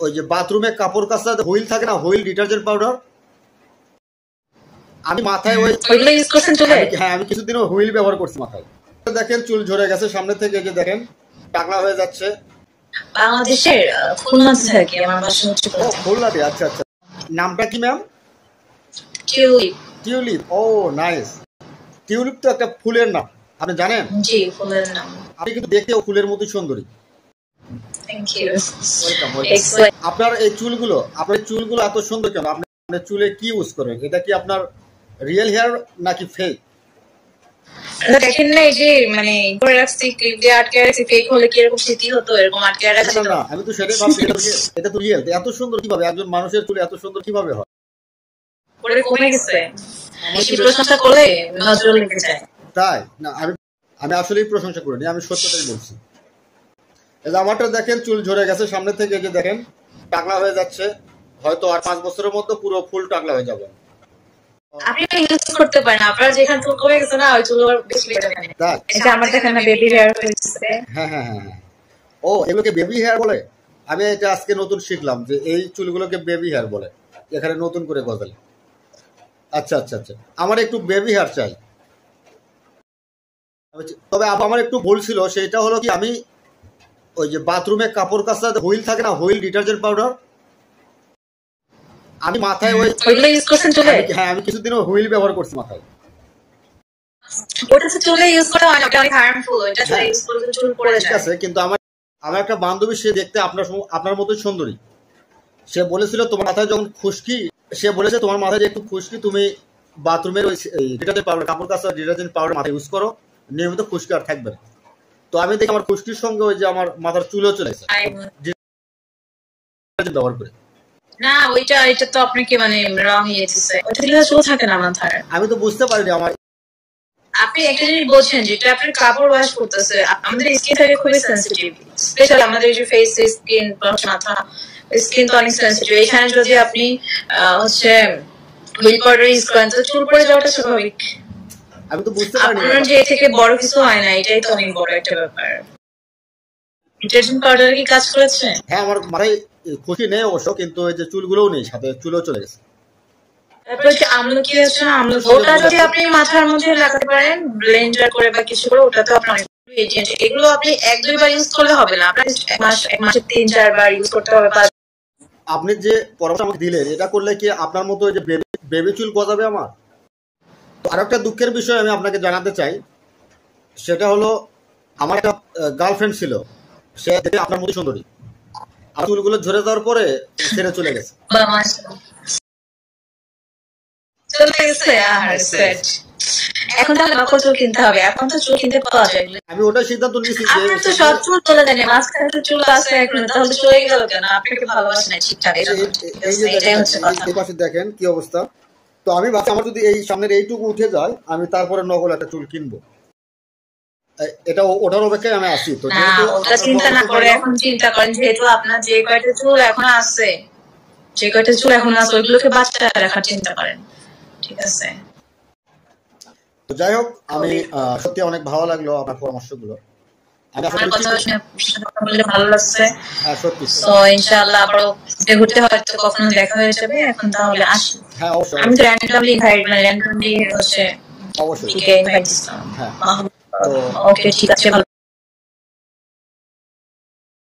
ওই যে বাথরুমে কাপড় কাচতে হুইল থাকে না, হুইল ডিটারজেন্ট পাউডার, আমি মাথায় ওইগুলো ইউজ করছেন চুলে? হ্যাঁ, আমি কিছুদিন হুইল ব্যবহার করছি মাথায়। দেখেন চুল ঝরে গেছে সামনে থেকে, যে দেখেন টাকলা হয়ে যাচ্ছে। বাংলাদেশের খুলনাতে থাকি, আমার বাসা হচ্ছে খুলনাতে। আচ্ছা আচ্ছা, নামটা কি ম্যাম? টিউলিপ। টিউলিপ, ও নাইস। টিউলিপ তো একটা ফুলের নাম, আপনি জানেন? জি, ফুলের নাম। আপনি কিন্তু দেখতেও ফুলের মতো সুন্দরী। Thank you. আপনার এই চুলগুলো এত সুন্দর কেন? আপনি চুলে কি ইউজ করেন? এটা কি আপনার রিয়েল হেয়ার নাকি ফেক? দেখেন না, এই যে মানে করে রাখছি, ক্লিপ দিয়ে আটকে রাখছি, ফেক হলে কি এরকম স্মৃতি হতো, এরকম আটকে রাখছি। না, আমি তো সেটাই ভাবছি, এটা তো রিয়েল। এত সুন্দর কিভাবে একজন মানুষের চুল এত সুন্দর কিভাবে হয়? পরে কমে গেছে, বেশি প্রশংসা করলে নজর লেগে যায়। তাই না, আমি আসলেই প্রশংসা করিনি, আমি সত্যটাই বলছি। আমারটা দেখেন চুল ঝরে গেছে সামনে থেকে, যে দেখেন টাকলা হয়ে যাচ্ছে। হয়তো আর 5 বছরের মধ্যে পুরো ফুল টাকলা হয়ে যাবে। আপনি ইউজ করতে পারেন, আপনার যেখানে চুল কমে গেছে না, ওই চুল বেশি বেড়ে যাবে। এটা আমার দেখেন না, বেবি হেয়ার হয়েছে। হ্যাঁ হ্যাঁ হ্যাঁ, ও এগুলোকে বেবি হেয়ার বলে? আমি এটা আজকে নতুন শিখলাম যে এই চুলগুলোকে বেবি হেয়ার বলে, এখানে নতুন করে গজালে। আচ্ছা আচ্ছা আচ্ছা, আমার একটু বেবি হেয়ার চাই। তবে আমার একটু ভুল ছিল, সেটা হলো কি, আমি ওই যে বাথরুমে কাপড় কাচতে হুইল থাকে না, হুইল ডিটারজেন্ট পাউডার, আমি মাথায় ওইগুলো ইউজ করছেন চুলে? হ্যাঁ, আমি কিছুদিন হুইল ব্যবহার করছি মাথায়। ওটা চুলে ইউজ করা হয় না, ওটা অনেক হার্মফুল, এটা চুলে ইউজ করলে চুল পড়ে যায়। ঠিক আছে, কিন্তু আমার একটা বান্ধবী, সে দেখতে আপনার মতোই সুন্দরী। সে বলেছিল তোমার মাথায় যখন খুশকি, সে বলেছে তোমার মাথায় যে একটু খুশকি, তুমি বাথরুমের ওই ডিটারজেন্ট পাউডার, কাপড় কাচা ডিটারজেন্ট পাউডার মাথায় ইউজ করো, নিয়মিত খুশকি আর থাকবে না। তো আমি দেখি আমার খুশকির সঙ্গে ওই যে আমার মাথার চুলও চলে গেছে ব্যবহার করে। না, এটা তো আপনাকে মানে রং ইয়েছে, ওটা দিলে চুল থাকে না মাথায়। আমি তো বুঝতে পারিনি। আপনি একটা জিনিস বলছেন, যেটা আপনার কাপড় ওয়াশ করতেছে, আমাদের স্কিন থাকে খুবই সেন্সিটিভ, স্পেশালি আমাদের যে ফেস স্কিন, মাথা স্কিন তো অনেক সেন্সিটিভ। এখানে যদি আপনি হচ্ছে হুইল পাউডার ইউজ করেন, তো চুল পড়ে যাওয়াটা স্বাভাবিক। আমি তো বুঝতে পারিনি। আপনার যে থেকে বড় কিছু হয় না, এটাই তো অনেক বড় একটা ব্যাপার। ডিটারজেন্ট পাউডার কি কাজ করেছে? হ্যাঁ, আমার মাথায় খুশি নেই অবশ্য, কিন্তু ওই যে চুলগুলোও নেই, সাথে চুলও চলে গেছে। তারপর যে আমলকি আছে না, ওটা যদি আপনি মাথার মধ্যে লাগাতে পারেন ব্লেন্ডার করে বা কিছু করে, ওটা তো আপনার এগুলো আপনি 1-2 বার ইউজ করলে হবে না, আপনার এক মাসে 3-4 বার ইউজ করতে হবে। আপনি যে পরামর্শ আমাকে দিলেন, এটা করলে কি আপনার মতো যে বেবি চুল গজাবে আমার? আর একটা দুঃখের বিষয় আমি আপনাকে জানাতে চাই, সেটা হলো আমার একটা গার্লফ্রেন্ড ছিল, সে দেখে আপনার মতো সুন্দরী, আর চুলগুলো ঝরে যাওয়ার পরে ছেড়ে চলে গেছে। এখন তাহলে নকল চুল কিনতে হবে, এখন তো চুল কিনতে পাওয়া যায়। আমি ওটাই সিদ্ধান্ত নিয়েছি যে আপনার তো সব চুল চলে যায়, মাঝখানে তো চুল আছে এখন, তাহলে চলে গেল কেন? আপনাকে ভালোবাসে না ঠিকঠাক। এই পাশে দেখেন কি অবস্থা। তো আমি ভাবছি আমার যদি এই সামনের এইটুকু উঠে যায়, আমি তারপরে নকল একটা চুল কিনবো। এটা ওটার অপেক্ষায় আমি আসি। তো ওটা চিন্তা না করে এখন চিন্তা করেন, যেহেতু আপনার যে কয়টা চুল এখন আছে, ওইগুলোকে বাঁচিয়ে রাখার চিন্তা করেন, ঠিক আছে? তো যাই হোক, আমি সত্যি অনেক ভালো লাগলো আপনার পরামর্শগুলো। আমি আশা করি ভালো লাগছে। হ্যাঁ, সত্যি। তো ইনশাআল্লাহ আবারও ঘুরতে হয়তো কখনো দেখা হয়ে যাবে। এখন তাহলে আসি। হ্যাঁ, অবশ্যই। আমি তো র্যান্ডমলি হচ্ছে অবশ্যই ইনভাইট দিলাম। হ্যাঁ, ওকে, ঠিক আছে।